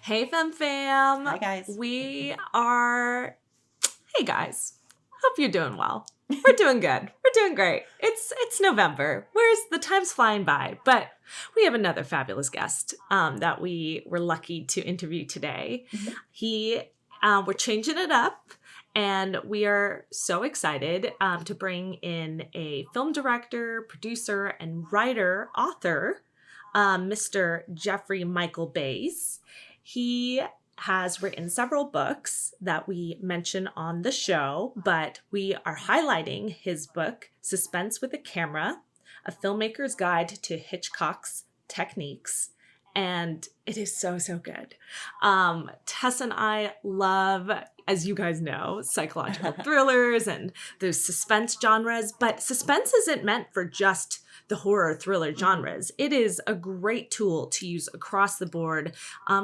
Hey, Femme. Hi, guys. Hey, guys. Hope you're doing well. We're doing good. We're doing great. It's November. The time's flying by, but we have another fabulous guest that we were lucky to interview today. We're changing it up, and we are so excited to bring in a film director, producer, and author, Mr. Jeffrey Michael Bays. He has written several books that we mention on the show, but we are highlighting his book, Suspense with a Camera, A Filmmaker's Guide to Hitchcock's Techniques. And it is so, so good. Tessa and I love, as you guys know, psychological thrillers and those suspense genres, but suspense isn't meant for just the horror thriller genres. It is a great tool to use across the board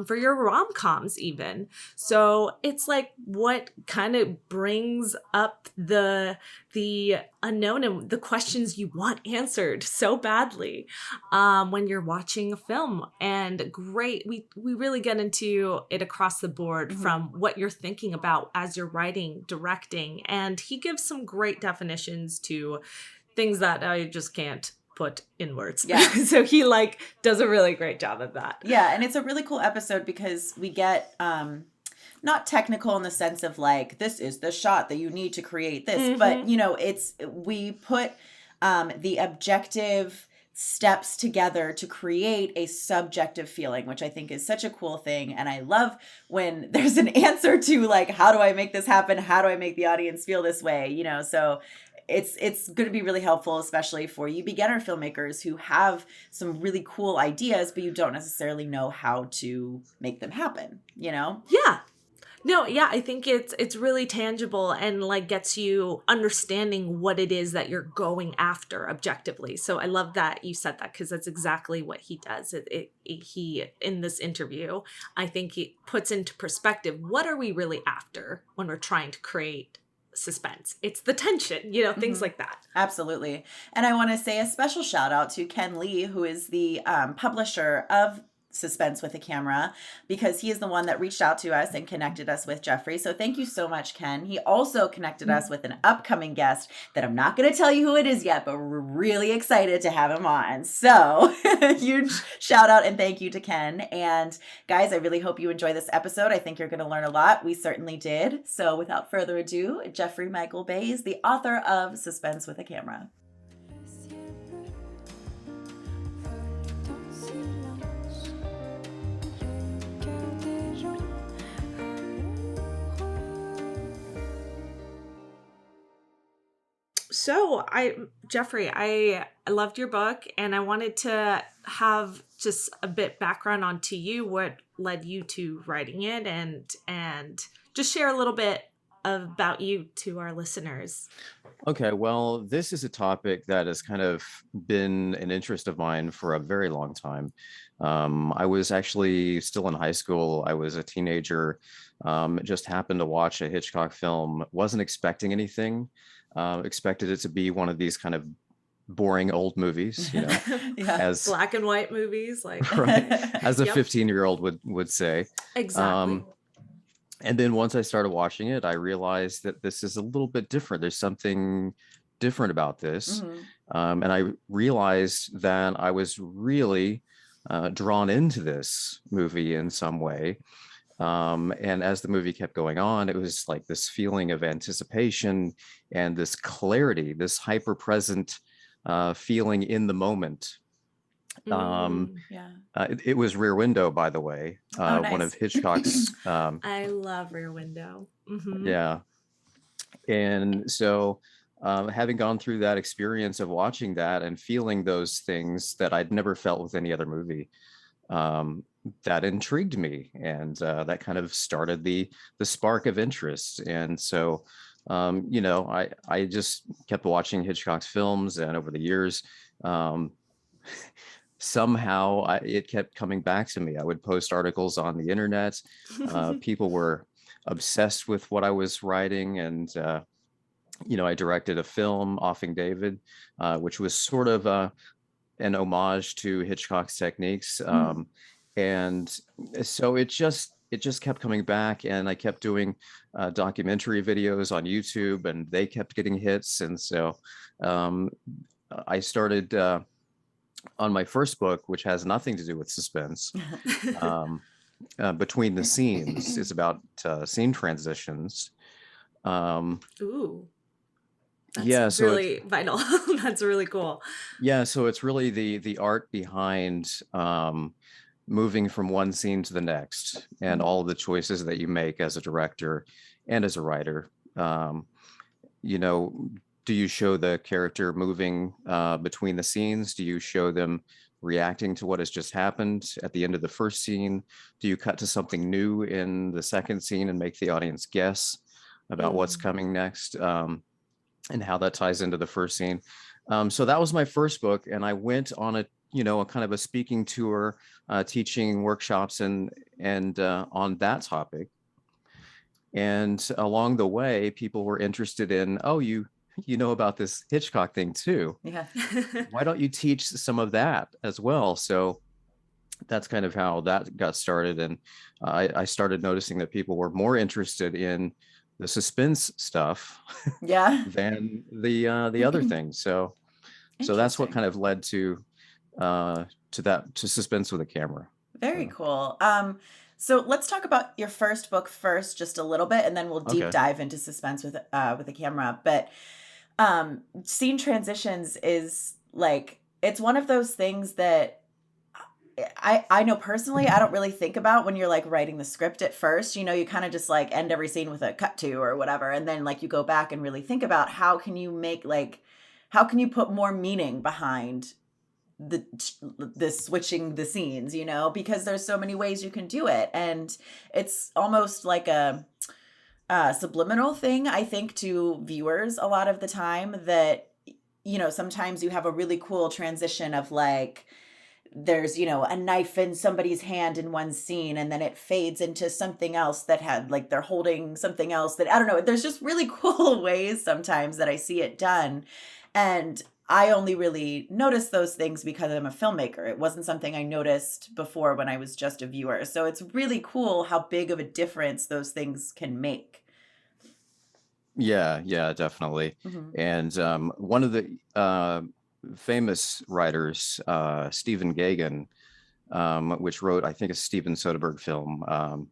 for your rom-coms even. So it's like what kind of brings up the unknown and the questions you want answered so badly when you're watching a film. And great, we really get into it across the board from what you're thinking about as you're writing, directing. And he gives some great definitions to things that I just can't put in words. Yeah. So he does a really great job of that. Yeah, and it's a really cool episode because we get not technical in the sense of this is the shot that you need to create this, but we put the objective steps together to create a subjective feeling, which I think is such a cool thing. And I love when there's an answer to how do I make this happen? How do I make the audience feel this way? So it's going to be really helpful, especially for you beginner filmmakers who have some really cool ideas, but you don't necessarily know how to make them happen, Yeah. No, yeah, I think it's really tangible and gets you understanding what it is that you're going after objectively. So I love that you said that because that's exactly what he does. He in this interview, I think he puts into perspective, what are we really after when we're trying to create suspense? It's the tension, things like that. Absolutely. And I want to say a special shout out to Ken Lee, who is the publisher of Suspense with a Camera, because he is the one that reached out to us and connected us with Jeffrey. So thank you so much, Ken. He also connected us with an upcoming guest that I'm not going to tell you who it is yet, but we're really excited to have him on. So huge shout out and thank you to Ken. And guys, I really hope you enjoy this episode. I think you're going to learn a lot. We certainly did. So without further ado, Jeffrey Michael Bays, the author of Suspense with a Camera. So Jeffrey, I loved your book and I wanted to have just a bit background onto you, what led you to writing it and just share a little bit about you to our listeners. Okay, well, this is a topic that has kind of been an interest of mine for a very long time. I was actually still in high school. I was a teenager, just happened to watch a Hitchcock film, wasn't expecting anything. Expected it to be one of these kind of boring old movies, Yeah. As black and white movies, right, as a 15-year-old would say. Exactly. And then once I started watching it, I realized that this is a little bit different. There's something different about this. And I realized that I was really drawn into this movie in some way. And as the movie kept going on, it was like this feeling of anticipation and this clarity, this hyper-present feeling in the moment. It was Rear Window, by the way, nice. One of Hitchcock's. I love Rear Window. Yeah. And so having gone through that experience of watching that and feeling those things that I'd never felt with any other movie, that intrigued me, and that kind of started the spark of interest. And so I just kept watching Hitchcock's films, and over the years somehow it kept coming back to me. I would post articles on the internet. People were obsessed with what I was writing, and I directed a film, Offing David, which was sort of an homage to Hitchcock's techniques. And so it just kept coming back, and I kept doing documentary videos on YouTube, and they kept getting hits. And so um, I started on my first book, which has nothing to do with suspense. um, Between the Scenes is about scene transitions. um, Ooh, yeah, that's so it's really vital. That's really cool. yeah, so it's really the art behind moving from one scene to the next, and all of the choices that you make as a director and as a writer. Um, you know, do you show the character moving between the scenes? Do you show them reacting to what has just happened at the end of the first scene? Do you cut to something new in the second scene and make the audience guess about what's Mm. coming next, and how that ties into the first scene? So that was my first book, and I went on a kind of a speaking tour, teaching workshops and on that topic. And along the way, people were interested in, oh, you know about this Hitchcock thing too. Yeah. Why don't you teach some of that as well? So that's kind of how that got started. And I started noticing that people were more interested in the suspense stuff Yeah. than the other things. So that's what Interesting. kind of led to suspense with a camera. Very So, cool. So let's talk about your first book first, just a little bit, and then we'll deep okay. dive into suspense with the camera. But scene transitions is like it's one of those things that I know personally I don't really think about when you're like writing the script at first. You know, you kind of just like end every scene with a cut to or whatever, and then like you go back and really think about how can you put more meaning behind the switching the scenes, you know, because there's so many ways you can do it, and it's almost like a subliminal thing, I think, to viewers a lot of the time, that you know sometimes you have a really cool transition of like there's a knife in somebody's hand in one scene, and then it fades into something else that had like they're holding something else that I don't know, there's just really cool ways sometimes that I see it done. And I only really noticed those things because I'm a filmmaker. It wasn't something I noticed before when I was just a viewer. So it's really cool how big of a difference those things can make. Yeah, definitely. Hmm. And one of the famous writers, Stephen Gaghan, which wrote, I think, a Steven Soderbergh film.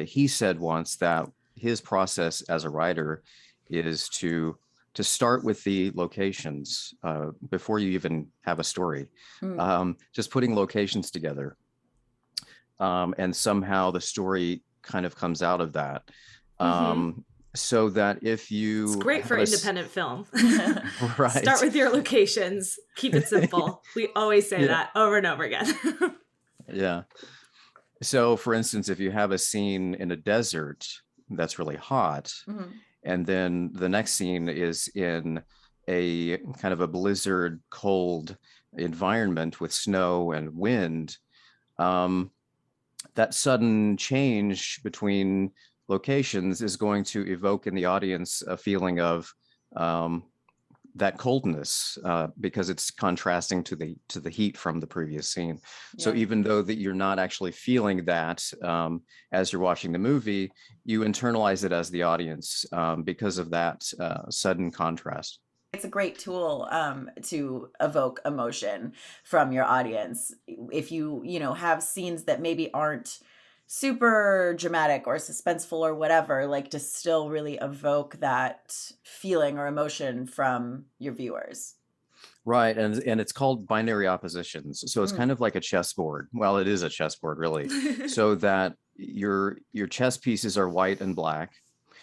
He said once that his process as a writer is to start with the locations before you even have a story, Mm. just putting locations together, and somehow the story kind of comes out of that. Hmm. Um, so that if It's you great have for independent film. Start right, with your locations. Keep it simple. We always say yeah, that over and over again. yeah. So, for instance, if you have a scene in a desert that's really hot, Hmm. and then the next scene is in a kind of a blizzard, cold environment with snow and wind, um, that sudden change between locations is going to evoke in the audience a feeling of um, that coldness, because it's contrasting to the heat from the previous scene. So Yeah. even though that you're not actually feeling that as you're watching the movie, you internalize it as the audience, because of that sudden contrast. It's a great tool to evoke emotion from your audience. If you have scenes that maybe aren't super dramatic or suspenseful or whatever, like to still really evoke that feeling or emotion from your viewers. Right, and it's called binary oppositions. So it's Mm. kind of like a chessboard. Well, it is a chessboard, really. So that your chess pieces are white and black,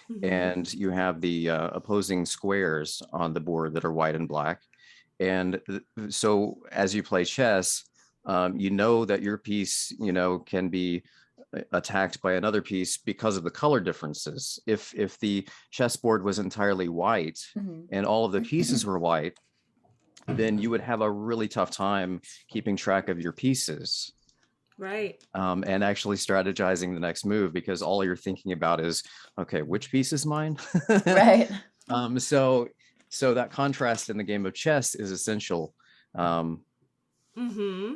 Hmm. and you have the opposing squares on the board that are white and black. And so as you play chess, you know that your piece, can be attacked by another piece because of the color differences. If the chessboard was entirely white Mhm. and all of the pieces were white, then you would have a really tough time keeping track of your pieces, Right. and actually strategizing the next move, because all you're thinking about is, okay, which piece is mine? Right. So that contrast in the game of chess is essential. Um, Hmm.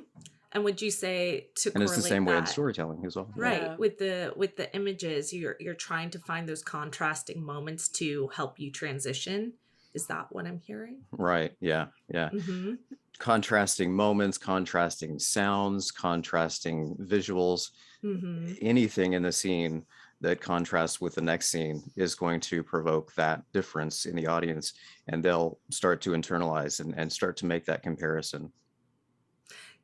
And would you say to And it's the correlate same way in that, storytelling as well. right, Yeah. with the images, you're trying to find those contrasting moments to help you transition? Is that what I'm hearing? Right. Yeah. Yeah. Mm-hmm. Contrasting moments, contrasting sounds, contrasting visuals, Mm-hmm. anything in the scene that contrasts with the next scene is going to provoke that difference in the audience, and they'll start to internalize and start to make that comparison.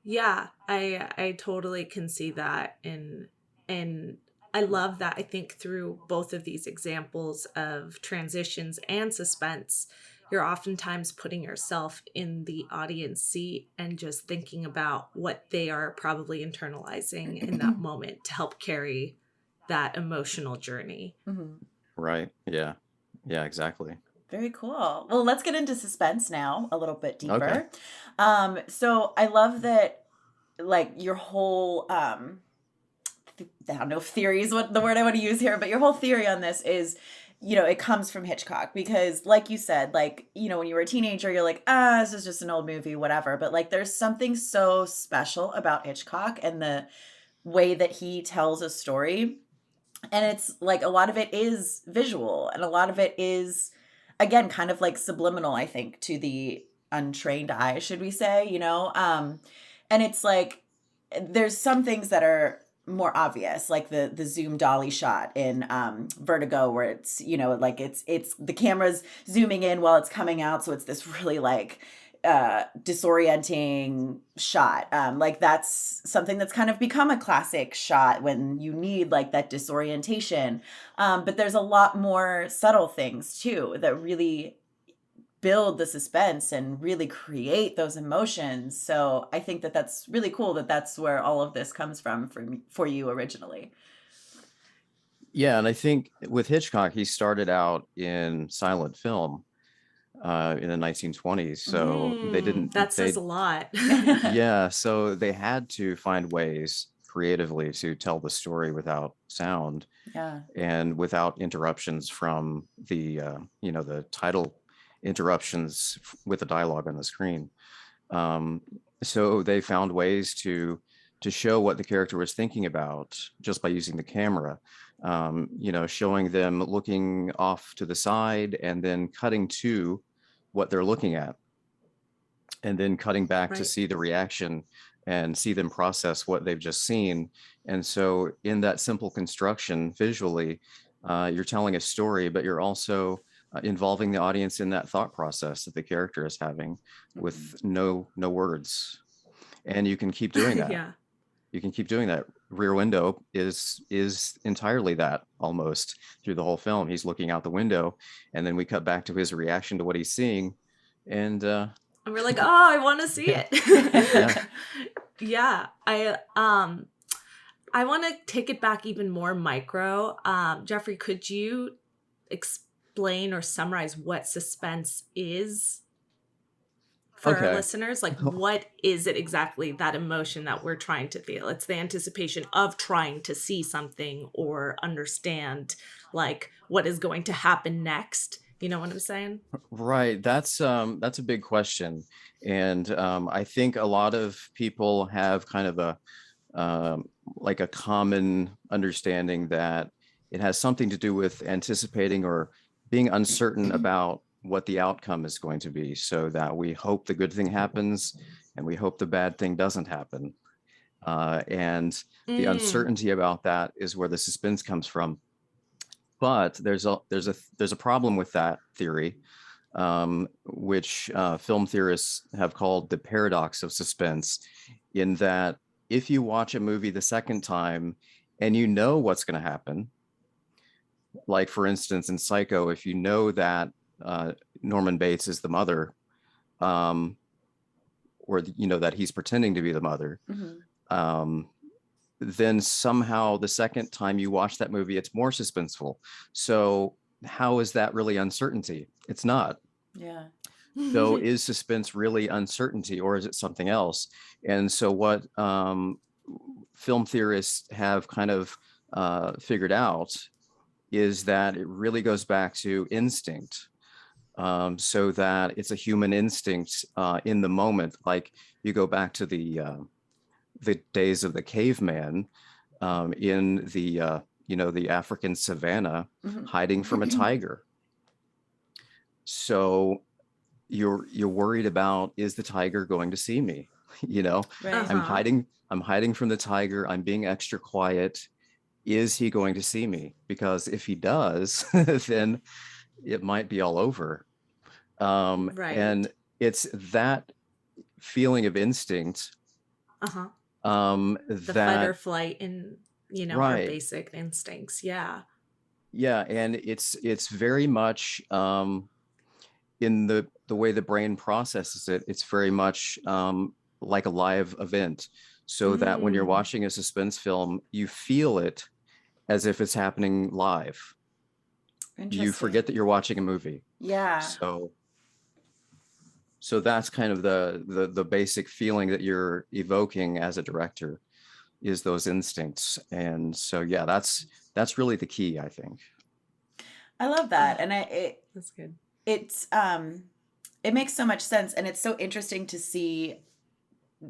Yeah, I totally can see that, and I love that. I think through both of these examples of transitions and suspense, you're oftentimes putting yourself in the audience seat and just thinking about what they are probably internalizing in that moment to help carry that emotional journey. Mhm. Right. Yeah. Yeah, exactly. Very cool. Well, let's get into suspense now a little bit Okay. deeper. So I love that, like, your whole I don't know if theory is what the word I want to use here, but your whole theory on this is, it comes from Hitchcock because, like you said, like, when you were a teenager, you're like, this is just an old movie, whatever. But like, there's something so special about Hitchcock and the way that he tells a story. And it's like a lot of it is visual and a lot of it is, again, kind of like subliminal, I think, to the untrained eye, should we say, and it's like there's some things that are more obvious, like the zoom dolly shot in Vertigo, where it's, like it's the camera's zooming in while it's coming out, so it's this really like disorienting shot. Like that's something that's kind of become a classic shot when you need like that disorientation. But there's a lot more subtle things too that really build the suspense and really create those emotions. So I think that that's really cool that that's where all of this comes from for you originally. Yeah, and I think with Hitchcock, he started out in silent film in the 1920s. So That says a lot. yeah, so they had to find ways creatively to tell the story without sound Yeah. and without interruptions from the title interruptions with the dialogue on the screen. So they found ways to show what the character was thinking about just by using the camera. Showing them looking off to the side and then cutting to what they're looking at, and then cutting back to Right. see the reaction and see them process what they've just seen. And so in that simple construction visually, you're telling a story, but you're also involving the audience in that thought process that the character is having with no words. And you can keep doing that. Yeah. You can keep doing that. Rear Window is entirely that, almost through the whole film. He's looking out the window, and then we cut back to his reaction to what he's seeing, and And we're like, oh, I want to see it. yeah. Yeah. I want to take it back even more micro. Jeffrey, could you explain or summarize what suspense is for our listeners? Like, what is it exactly, that emotion that we're trying to feel? It's the anticipation of trying to see something or understand, like, what is going to happen next. You know what I'm saying? Right. That's a big question. And I think a lot of people have kind of like a common understanding that it has something to do with anticipating or being uncertain about what the outcome is going to be, so that we hope the good thing happens and we hope the bad thing doesn't happen. And the uncertainty about that is where the suspense comes from. But there's a problem with that theory, which film theorists have called the paradox of suspense, in that if you watch a movie the second time and you know what's going to happen, like for instance in Psycho, if you know that Norman Bates is the mother, or that he's pretending to be the mother, then somehow the second time you watch that movie, it's more suspenseful. So how is that really uncertainty? It's not. Yeah. So is suspense really uncertainty, or is it something else? And so what film theorists have kind of figured out is that it really goes back to instinct. So that it's a human instinct in the moment. Like you go back to the the days of the caveman in the the African savannah, hiding from a tiger. So you're worried about, is the tiger going to see me? Right. I'm hiding from the tiger. I'm being extra quiet. Is he going to see me? Because if he does, then it might be all over. Right. And it's that feeling of instinct, The that fight or flight and, our right. basic instincts. Yeah. Yeah, and it's very much in the way the brain processes it. It's very much like a live event, so that when you're watching a suspense film, you feel it as if it's happening live. You forget that you're watching a movie. Yeah. So that's kind of the basic feeling that you're evoking as a director, is those instincts. And so yeah, that's really the key, I think. I love that. And that's good. It's it makes so much sense, and it's so interesting to see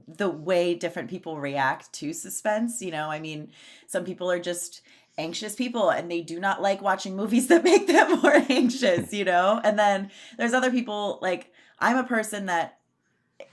the way different people react to suspense. I mean, some people are just anxious people and they do not like watching movies that make them more anxious, and then there's other people, like I'm a person that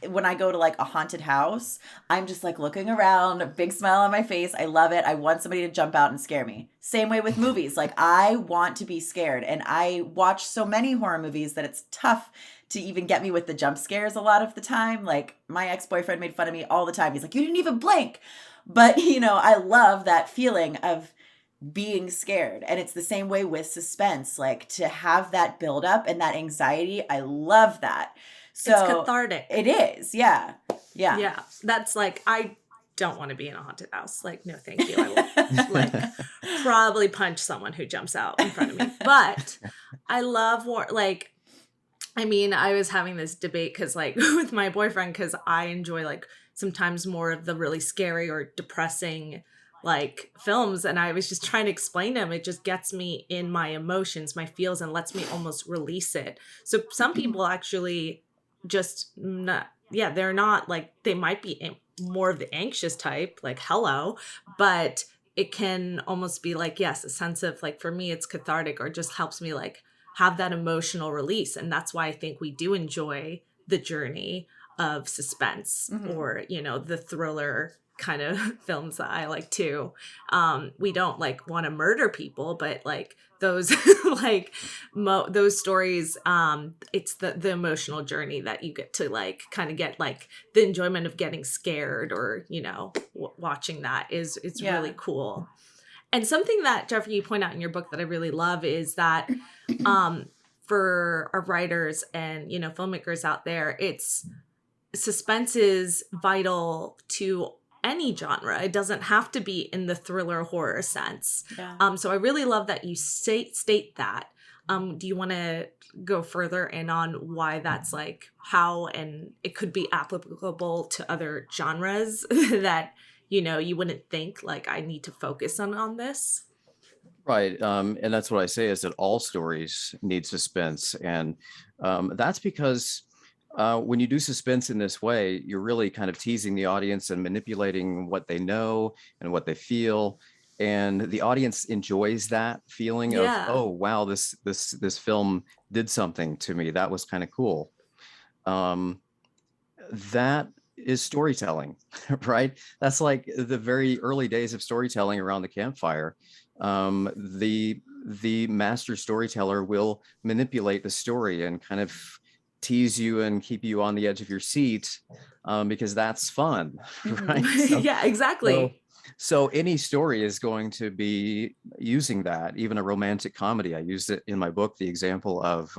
when I go to like a haunted house, I'm just like looking around, a big smile on my face. I love it. I want somebody to jump out and scare me. Same way with movies. Like I want to be scared, and I watch so many horror movies that it's tough to even get me with the jump scares a lot of the time. Like my ex-boyfriend made fun of me all the time. He's like, "You didn't even blink." But, I love that feeling of being scared. And it's the same way with suspense, like to have that build up and that anxiety. I love that. So it's cathartic. It is. Yeah. Yeah. Yeah. That's like, I don't want to be in a haunted house. Like, no, thank you. I will probably punch someone who jumps out in front of me. But I love I was having this debate because with my boyfriend, because I enjoy sometimes more of the really scary or depressing films, and I was just trying to explain to him, it just gets me in my emotions, my feels, and lets me almost release it. So some people actually just they're not they might be more of the anxious type, hello, but it can almost be yes, a sense of for me it's cathartic, or just helps me have that emotional release. And that's why I think we do enjoy the journey of suspense, or the thriller kind of films that I like too. We don't want to murder people, but those those stories, it's the emotional journey that you get to kind of get the enjoyment of getting scared, or watching that is really cool. And something that, Jeffrey, you point out in your book that I really love is that for our writers and filmmakers out there, suspense is vital to any genre. It doesn't have to be in the thriller horror sense. Yeah. So I really love that you state that. Do you want to go further in on why that's how, and it could be applicable to other genres that you wouldn't think I need to focus on this? Right. And that's what I say, is that all stories need suspense. And that's because when you do suspense in this way, you're really kind of teasing the audience and manipulating what they know and what they feel. And the audience enjoys that feeling of, oh, wow, this film did something to me. That was kind of cool. That is storytelling, right? That's the very early days of storytelling around the campfire. The master storyteller will manipulate the story and kind of tease you and keep you on the edge of your seat, because that's fun, right? So, yeah, exactly. So any story is going to be using that. Even a romantic comedy, I used it in my book, the example of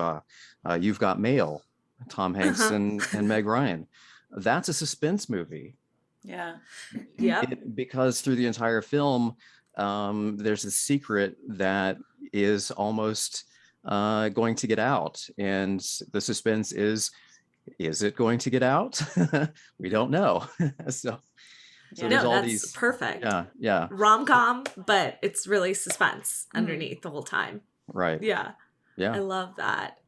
You've Got Mail, Tom Hanks and Meg Ryan. That's a suspense movie. Yeah. Yeah. Because through the entire film, there's a secret that is almost going to get out, and the suspense is it going to get out? We don't know. so there's all these perfect. Yeah. Rom-com, but it's really suspense underneath the whole time. Right. Yeah. I love that.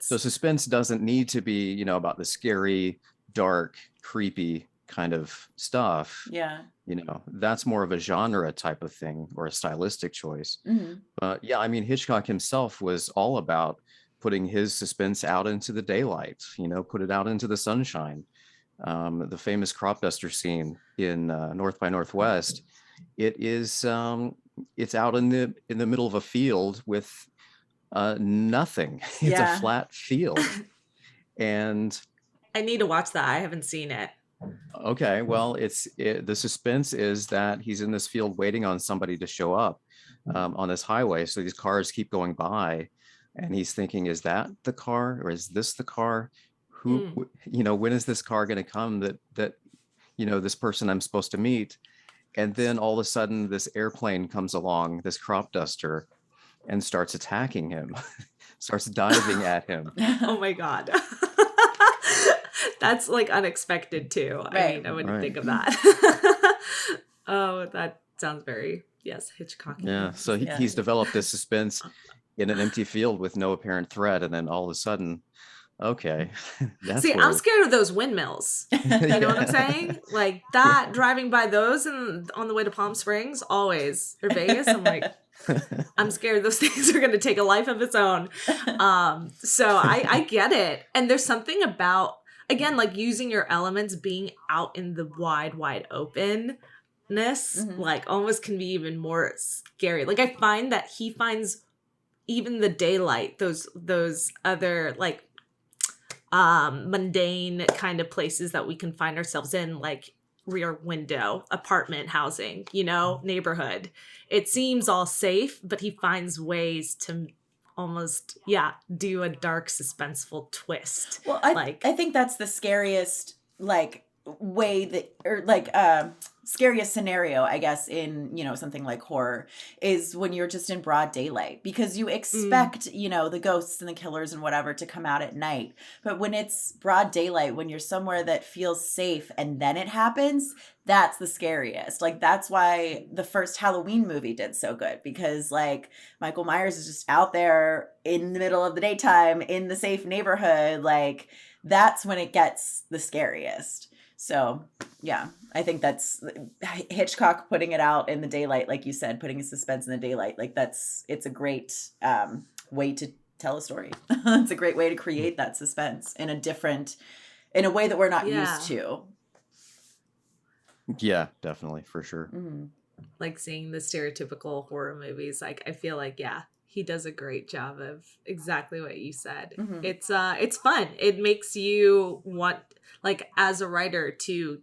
So suspense doesn't need to be about the scary, dark, creepy kind of stuff, Yeah. that's more of a genre type of thing or a stylistic choice. Hmm. But yeah, I mean, Hitchcock himself was all about putting his suspense out into the daylight, put it out into the sunshine. The famous crop duster scene in North by Northwest, it's out in the middle of a field with nothing. It's a Yeah. flat field. And I need to watch that. I haven't seen it. okay, well, the suspense is that he's in this field waiting on somebody to show up on this highway. So these cars keep going by, and he's thinking, is that the car or is this the car? When is this car going to come that this person I'm supposed to meet? And then all of a sudden, this airplane comes along, this crop duster, and starts attacking him, starts diving at him. Oh my God. That's like unexpected too. Right. I mean, I wouldn't think of that. Oh, that sounds very, yes, Hitchcock. Yeah. So he's developed this suspense in an empty field with no apparent threat. And then all of a sudden, okay. See, I'm scared of those windmills. You know what I'm saying? Like that, driving by those and on the way to Palm Springs, always, or Vegas, I'm like, I'm scared those things are going to take a life of its own. So I get it. And there's something about, again, like using your elements, being out in the wide openness, like almost can be even more scary. Like I find that he finds even the daylight, those other like mundane kind of places that we can find ourselves in, like rear window, apartment housing, neighborhood. It seems all safe, but he finds ways to almost, do a dark, suspenseful twist. Well, I think that's the scariest, like, way that, or like, scariest scenario, I guess, in, something like horror is when you're just in broad daylight, because you expect, the ghosts and the killers and whatever to come out at night. But when it's broad daylight, when you're somewhere that feels safe and then it happens, that's the scariest. Like, that's why the first Halloween movie did so good, because like Michael Myers is just out there in the middle of the daytime in the safe neighborhood. Like, that's when it gets the scariest. So, yeah, I think that's Hitchcock putting it out in the daylight, like you said, putting a suspense in the daylight. Like it's a great way to tell a story. It's a great way to create that suspense in a way that we're not used to. Yeah, definitely, for sure. Mm-hmm. Like seeing the stereotypical horror movies, like I feel like, he does a great job of exactly what you said. Mm-hmm. It's fun. It makes you want, like, as a writer to,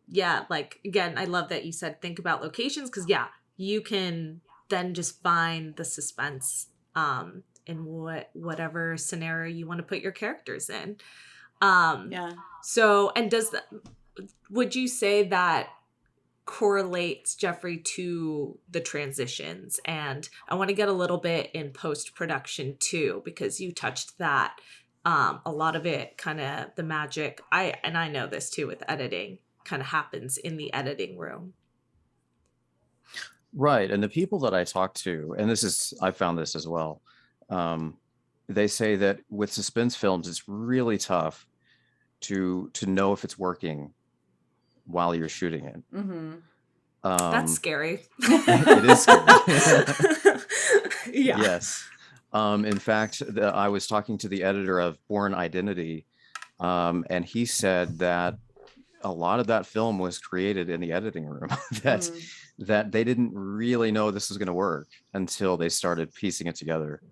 like, again, I love that you said think about locations, because you can then just find the suspense in whatever scenario you want to put your characters in. So, and would you say that correlates, Jeffrey, to the transitions? And I want to get a little bit in post-production too, because you touched that. A lot of it, kind of the magic, I know this too with editing, kind of happens in the editing room. Right. And the people that I talk to, and I found this as well, they say that with suspense films, it's really tough to know if it's working while you're shooting it. Mm-hmm. That's scary. It is scary. Yeah. Yes. In fact, I was talking to the editor of Born Identity, and he said that a lot of that film was created in the editing room, that they didn't really know this was going to work until they started piecing it together.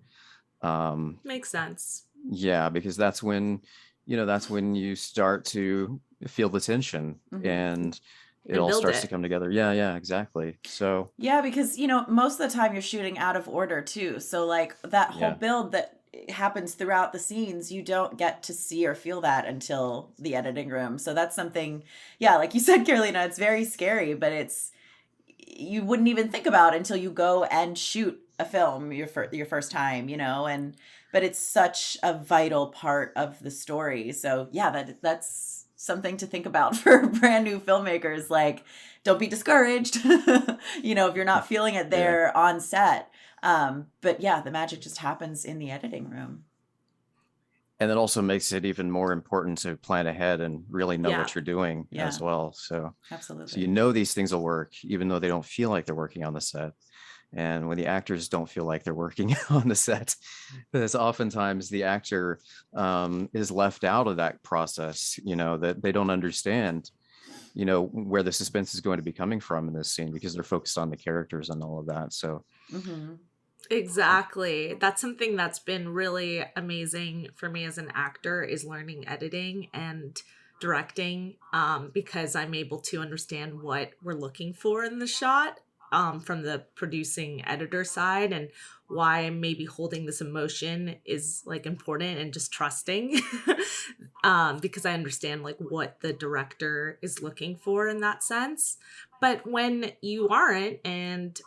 Makes sense. Yeah, because that's when you start to feel the tension, and it all starts to come together. Yeah, exactly. So yeah, because most of the time you're shooting out of order too. So like that whole build that happens throughout the scenes, you don't get to see or feel that until the editing room. So that's something, like you said, Carolina, it's very scary, but you wouldn't even think about until you go and shoot a film your first time, but it's such a vital part of the story. So that's something to think about for brand new filmmakers. Like, don't be discouraged, if you're not feeling it there on set. But the magic just happens in the editing room. And it also makes it even more important to plan ahead and really know Yeah. what you're doing Yeah. as well. So Absolutely. you know these things will work, even though they don't feel like they're working on the set. And when the actors don't feel like they're working on the set, because oftentimes the actor is left out of that process, that they don't understand, where the suspense is going to be coming from in this scene because they're focused on the characters and all of that. So, Mm-hmm. Exactly. That's something that's been really amazing for me as an actor is learning editing and directing, because I'm able to understand what we're looking for in the shot, from the producing editor side, and why maybe holding this emotion is like important, and just trusting, because I understand like what the director is looking for in that sense. But when you aren't, and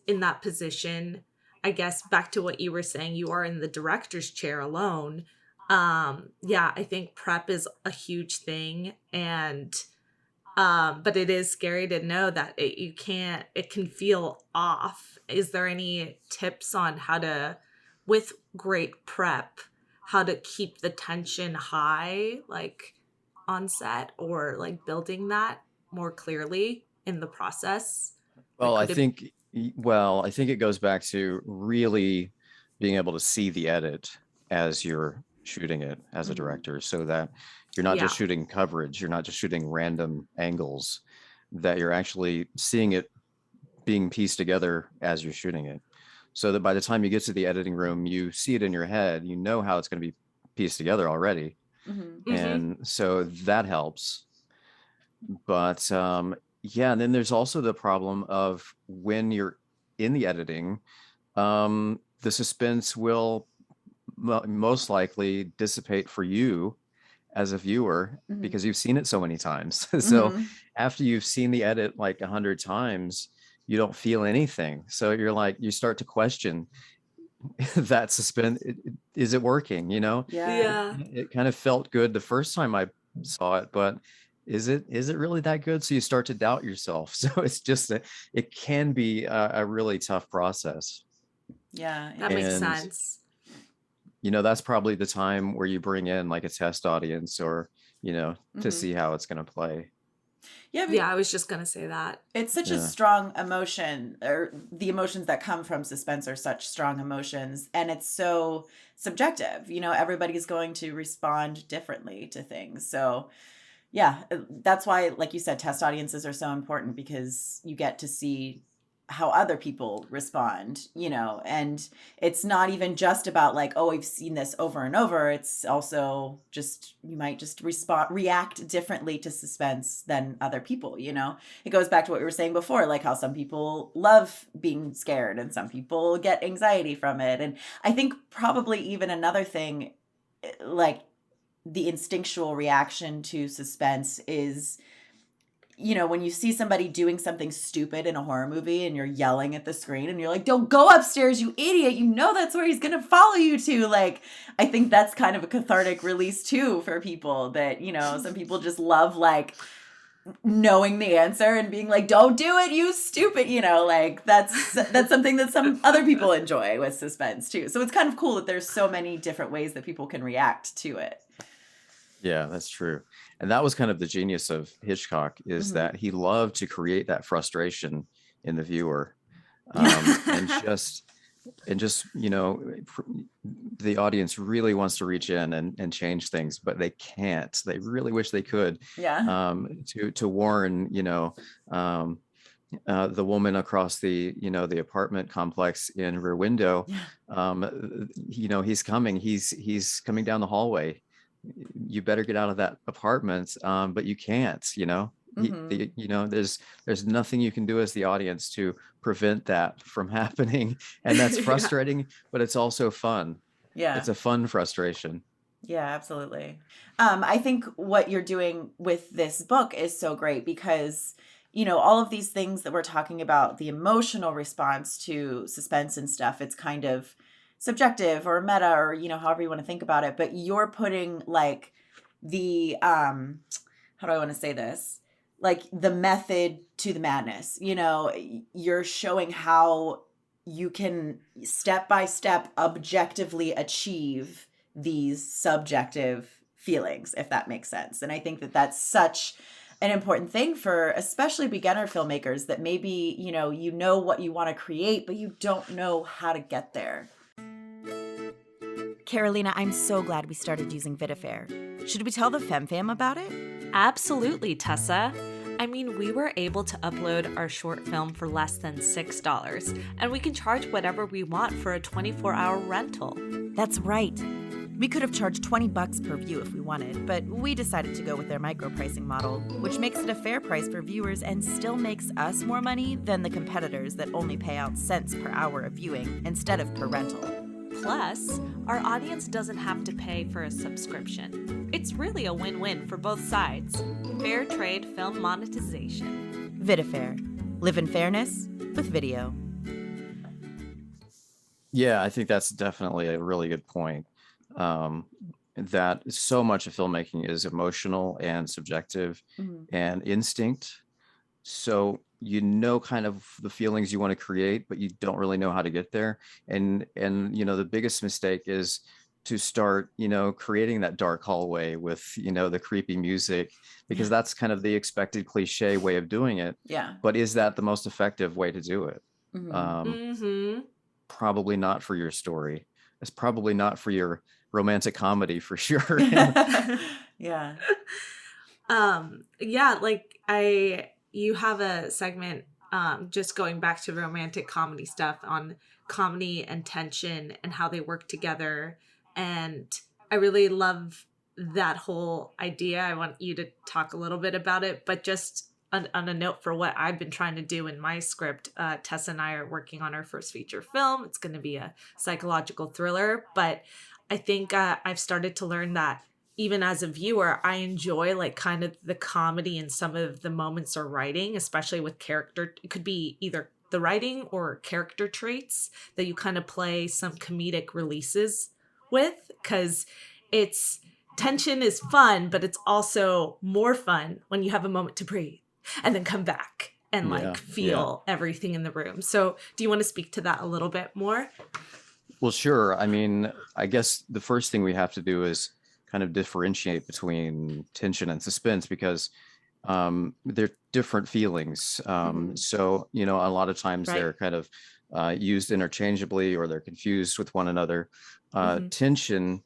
in that position, I guess back to what you were saying, you are in the director's chair alone. Yeah, I think prep is a huge thing, and but it is scary to know that it can feel off. Is there any tips on how to, with great prep, how to keep the tension high, like on set, or like building that more clearly in the process? Like, well, could it? I think it goes back to really being able to see the edit as you're shooting it as a Mm-hmm. director, so that you're not Yeah. just shooting coverage, you're not just shooting random angles, that you're actually seeing it being pieced together as you're shooting it. So that by the time you get to the editing room, you see it in your head, you know how it's going to be pieced together already. Mm-hmm. Mm-hmm. And so that helps. But yeah, and then there's also the problem of when you're in the editing, the suspense will most likely dissipate for you as a viewer Mm-hmm. because you've seen it so many times. So Mm-hmm. after you've seen the edit like 100 times, you don't feel anything. So you're like, you start to question that suspense. Is it working? Yeah. Yeah. It kind of felt good the first time I saw it, but is it really that good? So you start to doubt yourself. So it's just it can be a really tough process. Yeah. That makes It's And sense. that's probably the time where you bring in like a test audience or to mm-hmm. see how it's going to play. Yeah. Yeah, I was just gonna say that. It's such a Yeah. strong emotion, or the emotions that come from suspense are such strong emotions, and it's so subjective. Everybody's going to respond differently to things. So, yeah, that's why, like you said, test audiences are so important, because you get to see how other people respond, and it's not even just about like, oh, I've seen this over and over. It's also just, you might just react differently to suspense than other people. It goes back to what we were saying before, like how some people love being scared and some people get anxiety from it. And I think probably even another thing, like the instinctual reaction to suspense is, when you see somebody doing something stupid in a horror movie and you're yelling at the screen and you're like, don't go upstairs, you idiot. That's where he's going to follow you to. Like, I think that's kind of a cathartic release too for people, that, some people just love like knowing the answer and being like, don't do it, you stupid. Like that's something that some other people enjoy with suspense too. So it's kind of cool that there's so many different ways that people can react to it. Yeah, that's true. And that was kind of the genius of Hitchcock, is Mm-hmm. that he loved to create that frustration in the viewer. Yeah. And just the audience really wants to reach in and change things, but they can't. They really wish they could. Yeah. To warn the woman across the apartment complex in Rear Window, Yeah. he's coming. He's coming down the hallway. You better get out of that apartment, but you can't. Mm-hmm. There's nothing you can do as the audience to prevent that from happening, and that's Yeah. frustrating, but it's also fun. Yeah. It's a fun frustration. Yeah, absolutely. I think what you're doing with this book is so great, because, all of these things that we're talking about, the emotional response to suspense and stuff, it's kind of subjective or meta, or, however you want to think about it. But you're putting like the, how do I want to say this? Like the method to the madness. You're showing how you can step by step objectively achieve these subjective feelings, if that makes sense. And I think that that's such an important thing for especially beginner filmmakers, that maybe, you know what you want to create, but you don't know how to get there. Carolina, I'm so glad we started using Vitafair. Should we tell the Femme Fam about it? Absolutely, Tessa. I mean, we were able to upload our short film for less than $6, and we can charge whatever we want for a 24-hour rental. That's right. We could have charged $20 per view if we wanted, but we decided to go with their micro-pricing model, which makes it a fair price for viewers and still makes us more money than the competitors that only pay out cents per hour of viewing instead of per rental. Plus, our audience doesn't have to pay for a subscription. It's really a win-win for both sides. Fair trade film monetization. Vitafair. Live in fairness with video. Yeah, I think that's definitely a really good point. That so much of filmmaking is emotional and subjective and instinct. So kind of the feelings you want to create, but you don't really know how to get there. And the biggest mistake is to start, creating that dark hallway with, the creepy music, because that's kind of the expected cliche way of doing it. Yeah. But is that the most effective way to do it? Probably not for your story. It's probably not for your romantic comedy, for sure. Yeah. You have a segment just going back to romantic comedy stuff on comedy and tension and how they work together. And I really love that whole idea. I want you to talk a little bit about it, but just on a note for what I've been trying to do in my script, Tessa and I are working on our first feature film. It's going to be a psychological thriller, but I think I've started to learn that even as a viewer, I enjoy like kind of the comedy in some of the moments or writing, especially with character. It could be either the writing or character traits that you kind of play some comedic releases with, because tension is fun, but it's also more fun when you have a moment to breathe and then come back and feel everything in the room. So do you want to speak to that a little bit more? Well, sure. I mean, I guess the first thing we have to do is kind of differentiate between tension and suspense, because they're different feelings. So, a lot of times they're kind of used interchangeably, or they're confused with one another. Tension,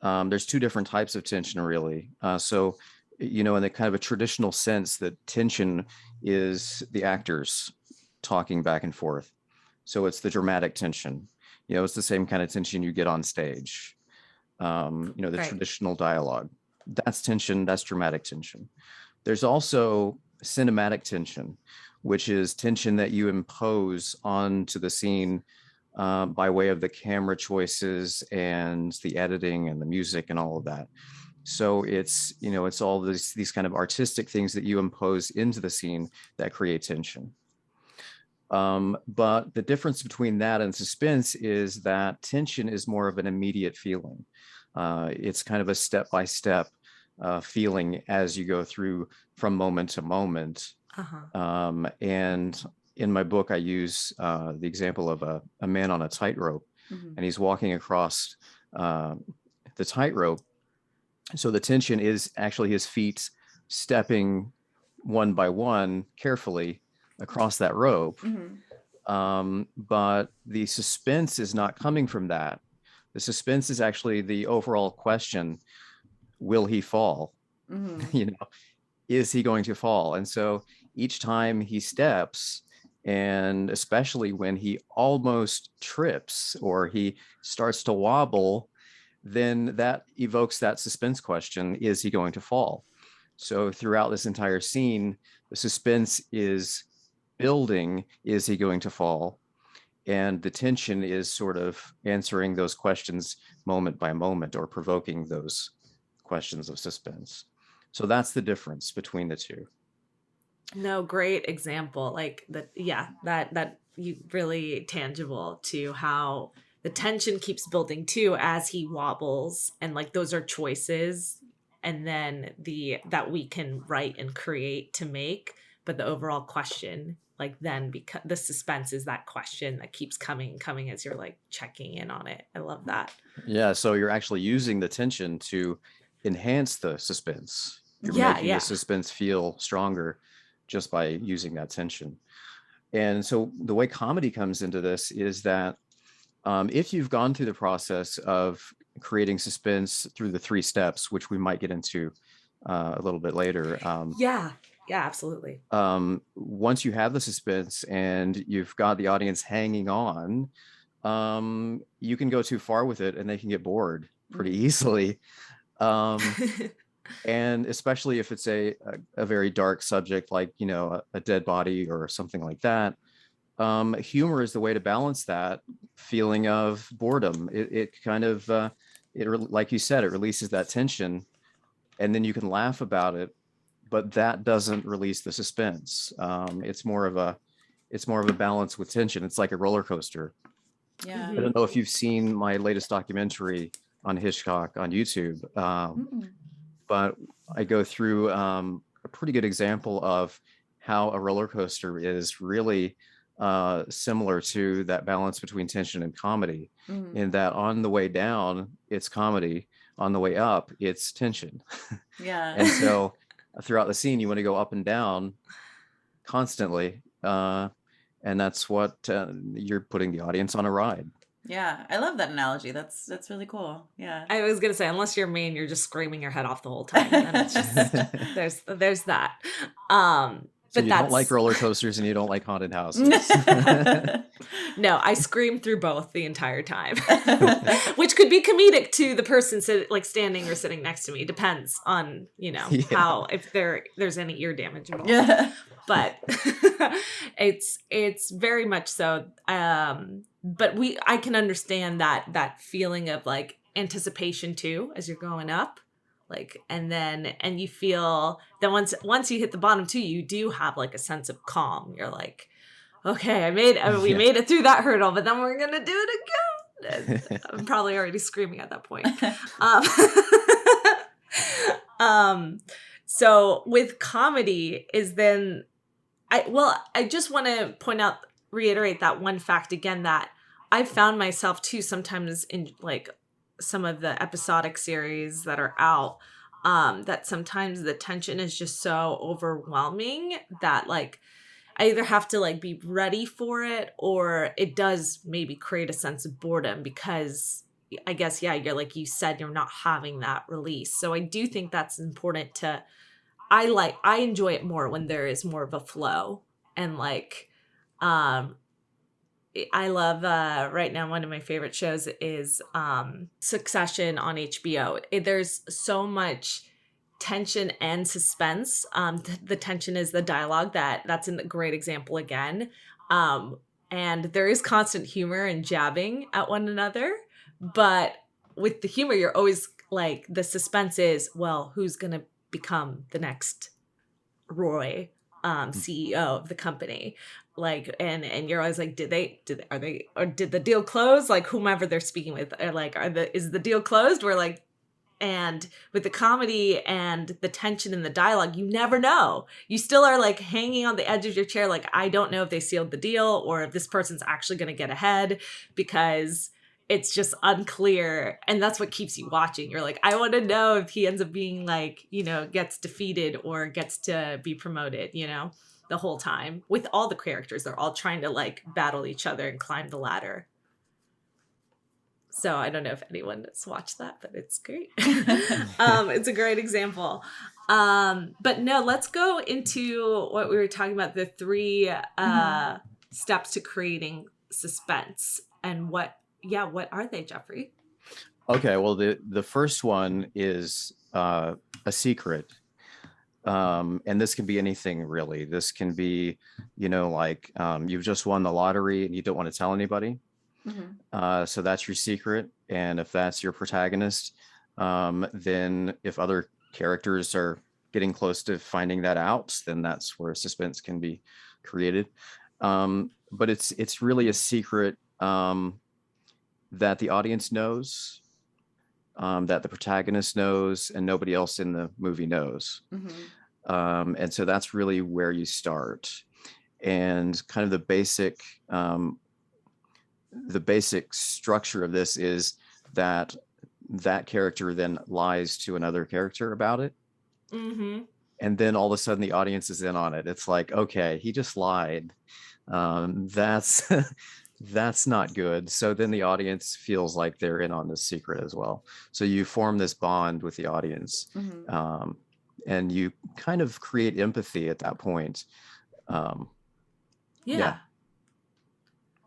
there's two different types of tension, really. So, in the kind of a traditional sense, that tension is the actors talking back and forth. So it's the dramatic tension. It's the same kind of tension you get on stage. The traditional dialogue. That's tension. That's dramatic tension. There's also cinematic tension, which is tension that you impose onto the scene by way of the camera choices and the editing and the music and all of that. So it's all these kind of artistic things that you impose into the scene that create tension. But the difference between that and suspense is that tension is more of an immediate feeling. It's kind of a step-by-step feeling as you go through from moment to moment. And in my book, I use the example of a man on a tightrope, and he's walking across the tightrope. So the tension is actually his feet stepping one by one carefully across that rope. But the suspense is not coming from that. The suspense is actually the overall question: will he fall? Is he going to fall? And so each time he steps, and especially when he almost trips or he starts to wobble, then that evokes that suspense question: is he going to fall? So throughout this entire scene, the suspense is building: is he going to fall? And the tension is sort of answering those questions moment by moment, or provoking those questions of suspense. So that's the difference between the two. No, great example. Like that, that you really tangible to how the tension keeps building too as he wobbles, and like those are choices, and then that we can write and create to make, but the overall question like then because the suspense is that question that keeps coming as you're like checking in on it. I love that. Yeah, so you're actually using the tension to enhance the suspense. You're Yeah, making yeah. the suspense feel stronger just by using that tension. And so the way comedy comes into this is that if you've gone through the process of creating suspense through the 3 steps, which we might get into a little bit later, Yeah, absolutely. once you have the suspense and you've got the audience hanging on, you can go too far with it and they can get bored pretty easily. And especially if it's a very dark subject, like, you know, a dead body or something like that. Humor is the way to balance that feeling of boredom. It kind of, like you said, it releases that tension, and then you can laugh about it, but that doesn't release the suspense. It's more of a balance with tension. It's like a roller coaster. Yeah. I don't know if you've seen my latest documentary on Hitchcock on YouTube, but I go through a pretty good example of how a roller coaster is really similar to that balance between tension and comedy, in that on the way down, it's comedy. On the way up, it's tension. Yeah. And so throughout the scene, you want to go up and down constantly. And that's what you're putting the audience on a ride. Yeah, I love that analogy. That's really cool. Yeah. I was gonna say, unless you're me and you're just screaming your head off the whole time, then it's just there's that. So But you don't like roller coasters and you don't like haunted houses. No, I scream through both the entire time, which could be comedic to the person standing or sitting next to me. Depends on, you know, how, if there's any ear damage involved. Yeah. But it's very much so. But I can understand that feeling of like anticipation too as you're going up. Like, and you feel that once you hit the bottom too, you do have like a sense of calm. You're like, okay, we made it through that hurdle, but then we're gonna do it again. I'm probably already screaming at that point. So with comedy is then, I just want to reiterate that one fact again, that I found myself too sometimes in like some of the episodic series that are out, that sometimes the tension is just so overwhelming that like I either have to like be ready for it, or it does maybe create a sense of boredom because I guess, yeah, you're like you said, you're not having that release. So I do think that's important I enjoy it more when there is more of a flow, and like, I love right now one of my favorite shows is Succession on HBO. There's so much tension and suspense. The tension is the dialogue that's a great example again. And there is constant humor and jabbing at one another, but with the humor, you're always like, the suspense is, well, who's gonna become the next Roy, CEO of the company? Like, and you're always like, did the deal close? Like, whomever they're speaking with, are like, is the deal closed? We're like, and with the comedy and the tension in the dialogue, you never know. You still are like hanging on the edge of your chair. Like, I don't know if they sealed the deal or if this person's actually going to get ahead, because it's just unclear. And that's what keeps you watching. You're like, I want to know if he ends up being like, you know, gets defeated or gets to be promoted, you know, the whole time. With all the characters, they're all trying to like battle each other and climb the ladder. So I don't know if anyone has watched that, but it's great. It's a great example. But no, let's go into what we were talking about, the 3 steps to creating suspense. And what are they, Jeffrey? Okay, well, the first one is a secret. And this can be anything, really. This can be, you know, like you've just won the lottery and you don't want to tell anybody. So that's your secret. And if that's your protagonist, then if other characters are getting close to finding that out, then that's where suspense can be created. But it's really a secret that the audience knows, that the protagonist knows, and nobody else in the movie knows. And so that's really where you start. And kind of the basic structure of this is that that character then lies to another character about it. Mm-hmm. And then all of a sudden the audience is in on it. It's like, okay, he just lied. That's that's not good. So then the audience feels like they're in on this secret as well. So you form this bond with the audience, and you kind of create empathy at that point. Yeah.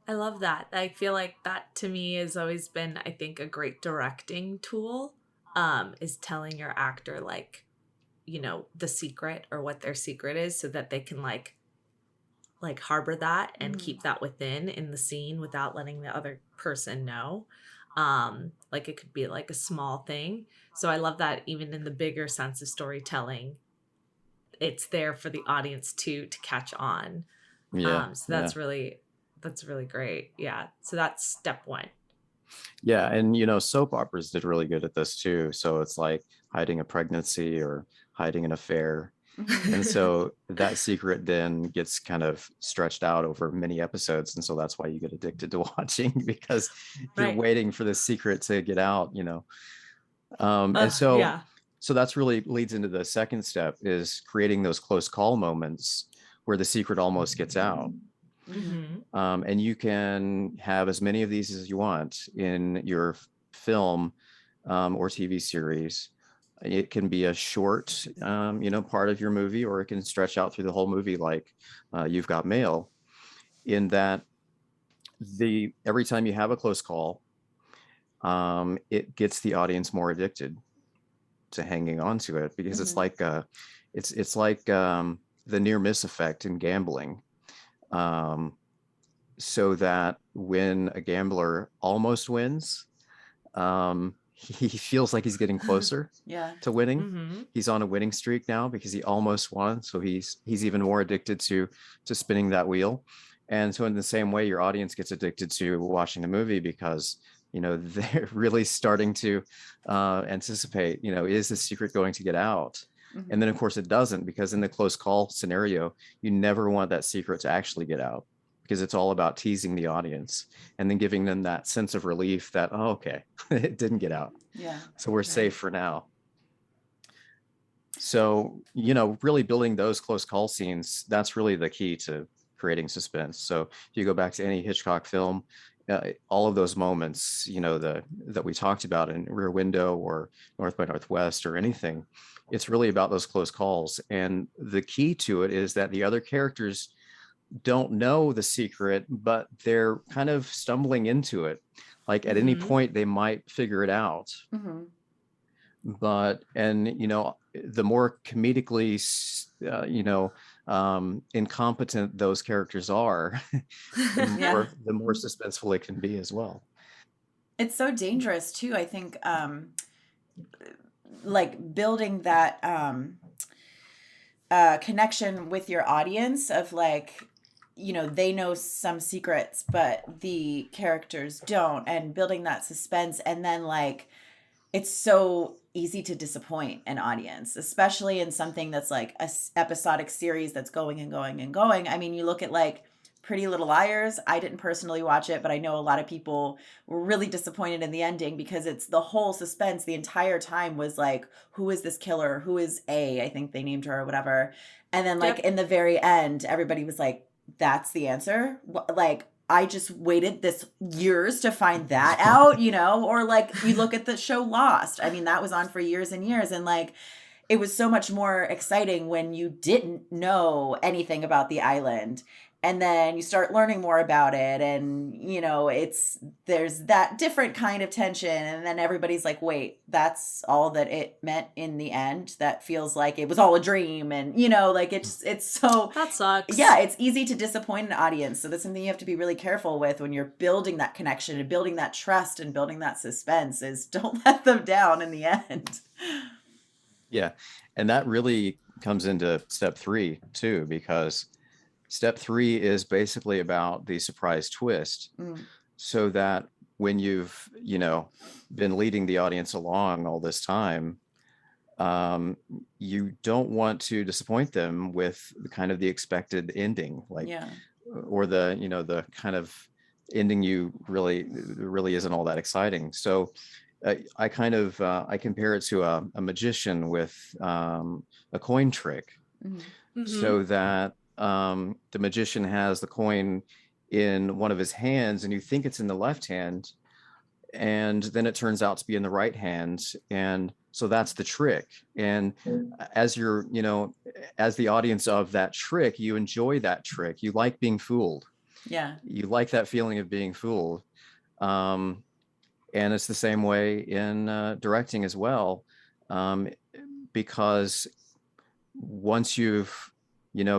I love that. I feel like that to me has always been, I think, a great directing tool, is telling your actor, like, you know, the secret or what their secret is, so that they can like harbor that and keep that within in the scene without letting the other person know. Like it could be like a small thing. So I love that even in the bigger sense of storytelling, it's there for the audience to catch on. So that's really great. Yeah. So that's step one. Yeah. And, you know, soap operas did really good at this too. So it's like hiding a pregnancy or hiding an affair. And so that secret then gets kind of stretched out over many episodes. And so that's why you get addicted to watching, because you're waiting for the secret to get out, you know. And so that's really leads into the second step, is creating those close call moments where the secret almost gets out. And you can have as many of these as you want in your film or TV series. It can be a short, you know, part of your movie, or it can stretch out through the whole movie, like You've Got Mail, in that every time you have a close call, it gets the audience more addicted to hanging on to it, because it's like it's like the near miss effect in gambling. So that when a gambler almost wins, he feels like he's getting closer to winning. He's on a winning streak now because he almost won. So he's even more addicted to spinning that wheel. And so in the same way, your audience gets addicted to watching the movie, because, you know, they're really starting to anticipate, you know, is the secret going to get out? And then of course it doesn't, because in the close call scenario, you never want that secret to actually get out, because it's all about teasing the audience and then giving them that sense of relief that, oh, okay, it didn't get out. So we're safe for now. So, you know, really building those close call scenes, that's really the key to creating suspense. So if you go back to any Hitchcock film, all of those moments, you know, that we talked about in Rear Window or North by Northwest or anything, it's really about those close calls. And the key to it is that the other characters don't know the secret, but they're kind of stumbling into it. Like at any point they might figure it out. But, and, you know, the more comedically, you know, incompetent those characters are, the more suspenseful it can be as well. It's so dangerous too. I think, like building that connection with your audience of like, you know, they know some secrets, but the characters don't, and building that suspense. And then like, it's so easy to disappoint an audience, especially in something that's like a episodic series that's going and going and going. I mean, you look at like Pretty Little Liars. I didn't personally watch it, but I know a lot of people were really disappointed in the ending, because it's the whole suspense the entire time was like, who is this killer? Who is I think they named her or whatever. And then like in the very end, everybody was like, that's the answer. Like, I just waited this years to find that out, you know? Or like you look at the show Lost. I mean, that was on for years and years. And like, it was so much more exciting when you didn't know anything about the island. And then you start learning more about it. And, you know, there's that different kind of tension. And then everybody's like, wait, that's all that it meant in the end. That feels like it was all a dream. And, you know, like it's so. That sucks. Yeah, it's easy to disappoint an audience. So that's something you have to be really careful with when you're building that connection and building that trust and building that suspense, is don't let them down in the end. Yeah. And that really comes into step 3 too, because step 3 is basically about the surprise twist. So that when you've, you know, been leading the audience along all this time, you don't want to disappoint them with kind of the expected ending, like, Yeah. or the, the kind of ending you really isn't all that exciting. So I kind of I compare it to a magician with a coin trick, Mm-hmm. so that the magician has the coin in one of his hands, and you think it's in the left hand, and then it turns out to be in the right hand, and so that's the trick. And as you're, as the audience of that trick, you enjoy that trick, you like being fooled, Yeah. you like that feeling of being fooled. um, and it's the same way in directing as well, um, because once you've,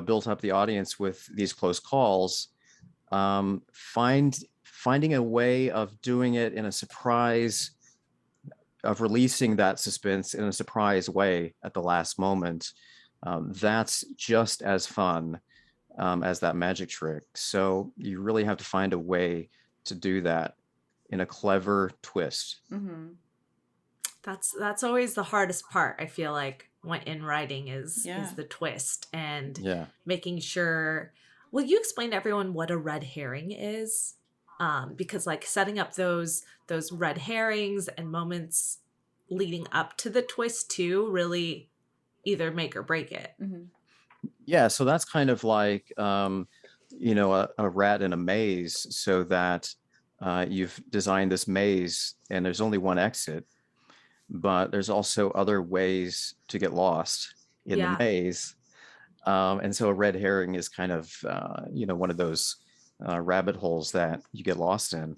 built up the audience with these close calls, finding a way of doing it in a surprise, of releasing that suspense in a surprise way at the last moment, that's just as fun as that magic trick. So you really have to find a way to do that in a clever twist. Mm-hmm. That's always the hardest part, I feel like, when in writing is Yeah. the twist and Yeah. making sure. Will you explain to everyone what a red herring is? Because like setting up those red herrings and moments leading up to the twist too really either make or break it. Mm-hmm. Yeah, so that's kind of like, a rat in a maze, so that you've designed this maze and there's only one exit, but there's also other ways to get lost in the Yeah. maze. And so a red herring is kind of, one of those rabbit holes that you get lost in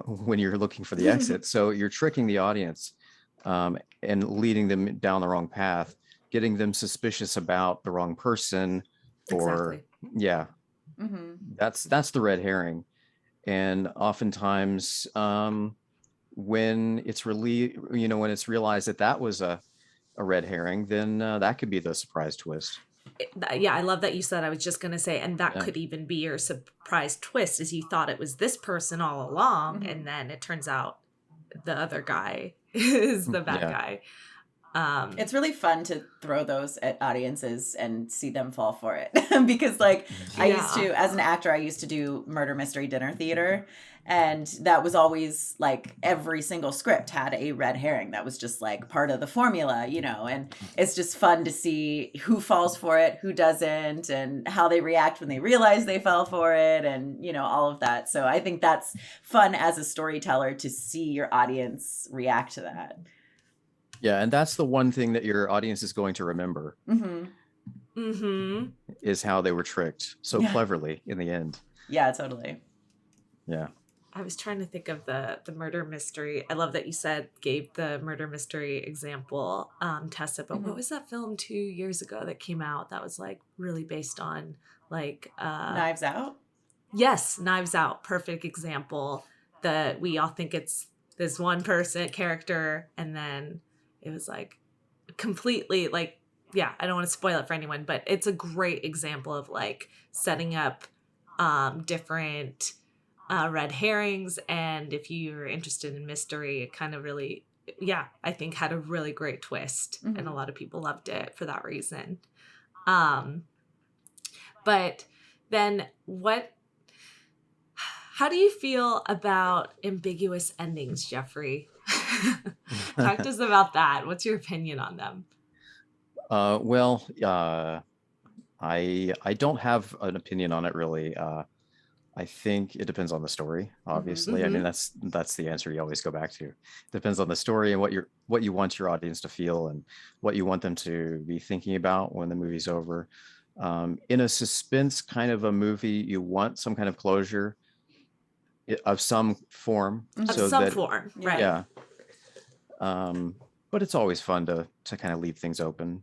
when you're looking for the exit. So you're tricking the audience, and leading them down the wrong path, getting them suspicious about the wrong person, or Exactly. yeah, Mm-hmm. that's the red herring. And oftentimes, when it's really, when it's realized that that was a red herring, then that could be the surprise twist. Yeah, I love that you said. I was just going to say, and that Yeah. could even be your surprise twist, is you thought it was this person all along, Mhm. and then it turns out the other guy is the bad Yeah. guy. It's really fun to throw those at audiences and see them fall for it. Because like I used Yeah. to, as an actor, I used to do murder mystery dinner theater. And that was always like every single script had a red herring. That was just like part of the formula, and it's just fun to see who falls for it, who doesn't, and how they react when they realize they fell for it, and all of that. So I think that's fun as a storyteller to see your audience react to that. Yeah, and that's the one thing that your audience is going to remember, Mm-hmm. Mm-hmm. is how they were tricked so Yeah. cleverly in the end. Yeah, totally. Yeah. I was trying to think of the murder mystery. I love that you gave the murder mystery example, Tessa. But what was that film 2 years ago that came out that was like really based on like Knives Out? Yes, Knives Out. Perfect example. That we all think it's this one person character, and then it was like completely like, yeah, I don't want to spoil it for anyone, but it's a great example of like setting up different red herrings. And if you're interested in mystery, it kind of really, yeah, I think had a really great twist. And a lot of people loved it for that reason. But then how do you feel about ambiguous endings, Jeffrey? Talk to us about that. What's your opinion on them? Well, I don't have an opinion on it really. I think it depends on the story, obviously. I mean, that's the answer you always go back to. It depends on the story and what you want your audience to feel and what you want them to be thinking about when the movie's over. In a suspense kind of a movie, you want some kind of closure of some form. Of So some that, form, right? yeah. But it's always fun to kind of leave things open.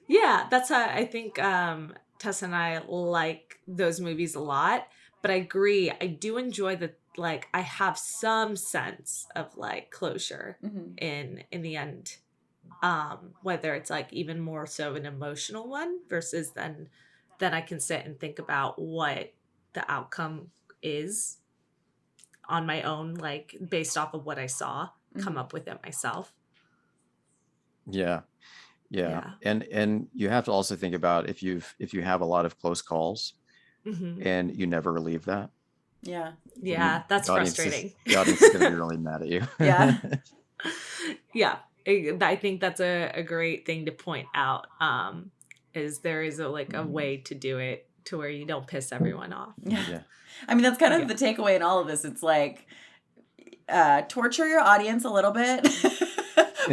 Yeah, that's how I think Tessa and I like those movies a lot. But I agree, I do enjoy that. Like, I have some sense of like closure in the end. Whether it's like even more so an emotional one versus then I can sit and think about what the outcome is on my own, like based off of what I saw, come up with it myself. Yeah. Yeah. Yeah. And you have to also think about if you have a lot of close calls Hmm. and you never relieve that, Yeah. then Yeah, that's frustrating. the audience is going to be really mad at you. Yeah. Yeah, I think that's a great thing to point out. Is there is a way to do it to where you don't piss everyone off. Yeah. Yeah. I mean, that's kind of Yeah. the takeaway in all of this. It's like, torture your audience a little bit,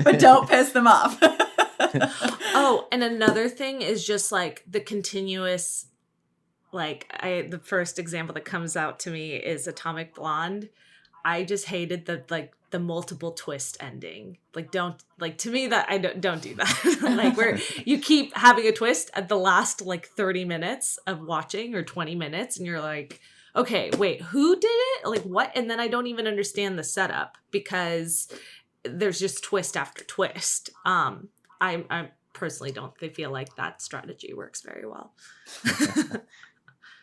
but don't piss them off. Oh, and another thing is just like the continuous, the first example that comes out to me is Atomic Blonde. I just hated the multiple twist ending. Like, don't, like, to me, that I don't do that. Like, where you keep having a twist at the last 30 minutes of watching, or 20 minutes, and you're like, okay, wait, who did it? Like, what? And then I don't even understand the setup because there's just twist after twist. I personally don't feel like that strategy works very well.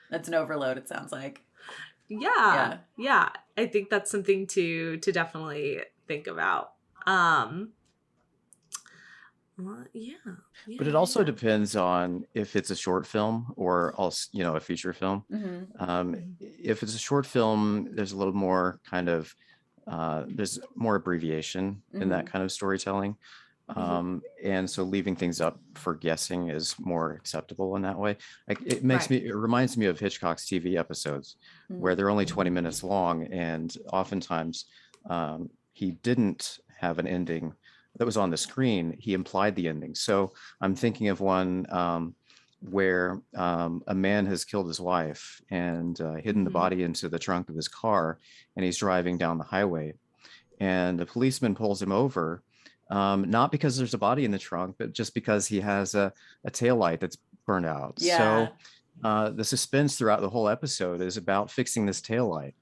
That's an overload, it sounds like. Yeah. I think that's something to definitely think about. Well, yeah. But it also depends on if it's a short film or also, a feature film. If it's a short film, there's a little more kind of, there's more abbreviation in that kind of storytelling. And so leaving things up for guessing is more acceptable in that way. Like it reminds me of Hitchcock's TV episodes where they're only 20 minutes long, and oftentimes he didn't have an ending that was on the screen. He implied the ending. So I'm thinking of one where a man has killed his wife and hidden the body into the trunk of his car, and he's driving down the highway, and the policeman pulls him over. Not because there's a body in the trunk, but just because he has a taillight that's burned out. Yeah. So the suspense throughout the whole episode is about fixing this taillight,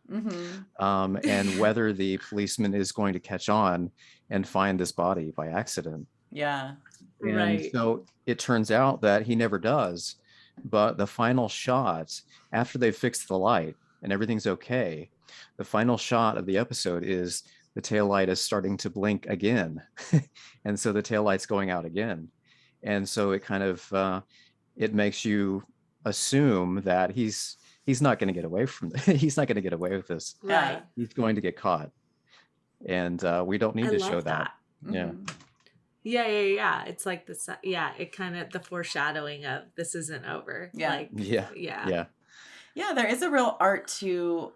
and whether the policeman is going to catch on and find this body by accident. Yeah. And so it turns out that he never does. But the final shot, after they've fixed the light and everything's okay, the final shot of the episode is the taillight is starting to blink again. And so the taillight's going out again. And so it kind of, it makes you assume that he's not going to get away from he's not going to get away with this. Right. He's going to get caught. And we don't need to show that. Yeah. Yeah. It's like this. Yeah. It kind of the foreshadowing of this isn't over. Yeah. Yeah. There is a real art to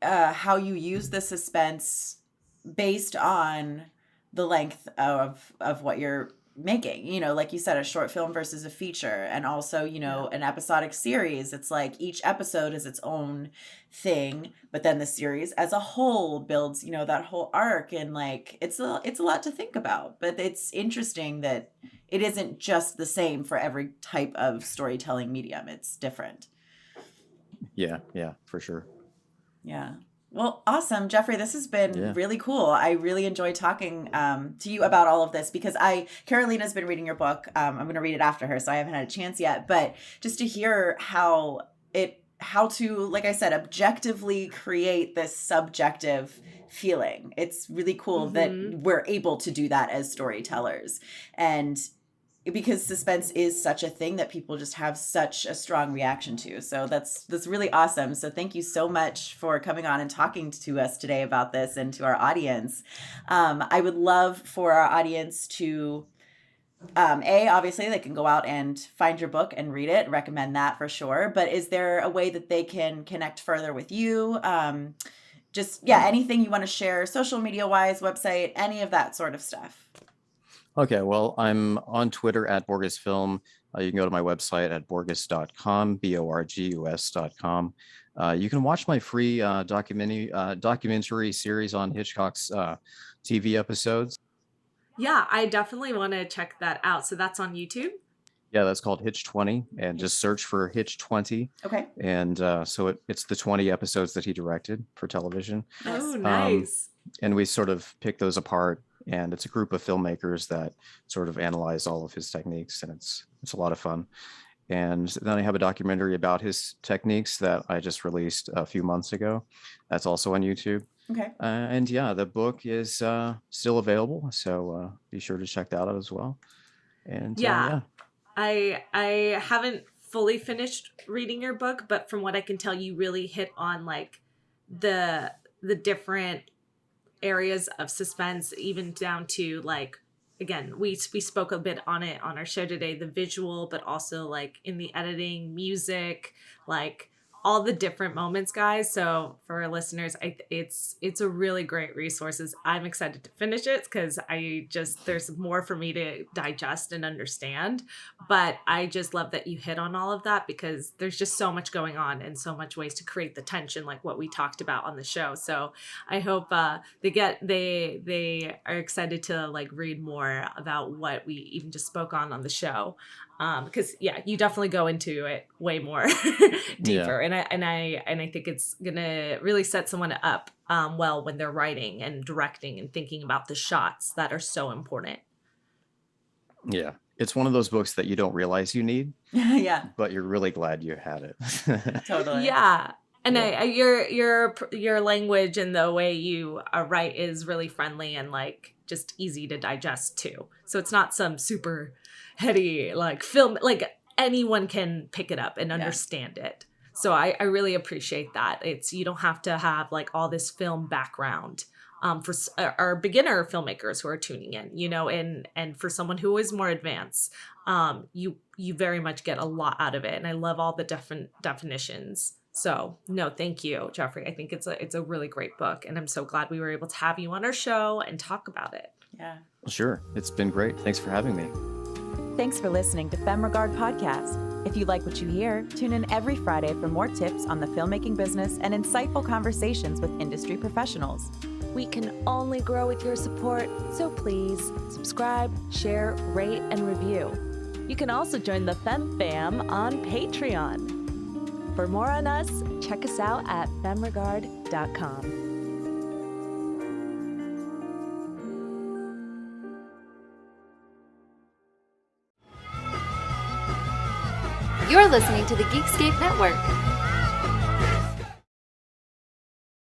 how you use the suspense based on the length of what you're making, like you said, a short film versus a feature, and also, an episodic series. It's like each episode is its own thing, but then the series as a whole builds, that whole arc, and it's a lot to think about. But it's interesting that it isn't just the same for every type of storytelling medium. It's different. Yeah, for sure. Yeah. Well, awesome. Jeffrey, this has been really cool. I really enjoyed talking to you about all of this because Carolina's been reading your book. I'm going to read it after her, so I haven't had a chance yet. But just to hear how to, like I said, objectively create this subjective feeling. It's really cool that we're able to do that as storytellers. And because suspense is such a thing that people just have such a strong reaction to. So that's really awesome. So thank you so much for coming on and talking to us today about this and to our audience. I would love for our audience to, obviously they can go out and find your book and read it. Recommend that for sure. But is there a way that they can connect further with you? Anything you want to share, social media wise, website, any of that sort of stuff. Okay, well, I'm on Twitter at Borges Film. You can go to my website at borges.com, borgus.com. You can watch my free documentary series on Hitchcock's TV episodes. Yeah, I definitely want to check that out. So that's on YouTube? Yeah, that's called Hitch 20, and just search for Hitch 20. Okay. And so it's the 20 episodes that he directed for television. Oh, nice. And we sort of pick those apart. And it's a group of filmmakers that sort of analyze all of his techniques, and it's a lot of fun. And then I have a documentary about his techniques that I just released a few months ago. That's also on YouTube. Okay. And yeah, the book is still available, so be sure to check that out as well. And Yeah. I haven't fully finished reading your book, but from what I can tell, you really hit on like the different areas of suspense, even down to like, again, we spoke a bit on it on our show today, the visual, but also like in the editing, music, like all the different moments, guys. So for our listeners, it's a really great resources. I'm excited to finish it because there's more for me to digest and understand. But I just love that you hit on all of that because there's just so much going on and so much ways to create the tension, like what we talked about on the show. So I hope they are excited to like read more about what we even just spoke on the show. Because you definitely go into it way more deeper, and I think it's gonna really set someone up well when they're writing and directing and thinking about the shots that are so important. Yeah, it's one of those books that you don't realize you need, Yeah. but you're really glad you had it. Totally. Yeah. And Yeah. your language and the way you write is really friendly and like just easy to digest too. So it's not some super heady like film, like anyone can pick it up and understand it. So I really appreciate that. You don't have to have like all this film background for our beginner filmmakers who are tuning in, you know, and for someone who is more advanced, you very much get a lot out of it. And I love all the different definitions. So no, thank you, Jeffrey. I think it's a really great book, and I'm so glad we were able to have you on our show and talk about it. Yeah. Well, sure. It's been great. Thanks for having me. Thanks for listening to Femme Regard Podcast. If you like what you hear, tune in every Friday for more tips on the filmmaking business and insightful conversations with industry professionals. We can only grow with your support, so please subscribe, share, rate, and review. You can also join the Femme Fam on Patreon. For more on us, check us out at femregard.com. You're listening to the Geekscape Network.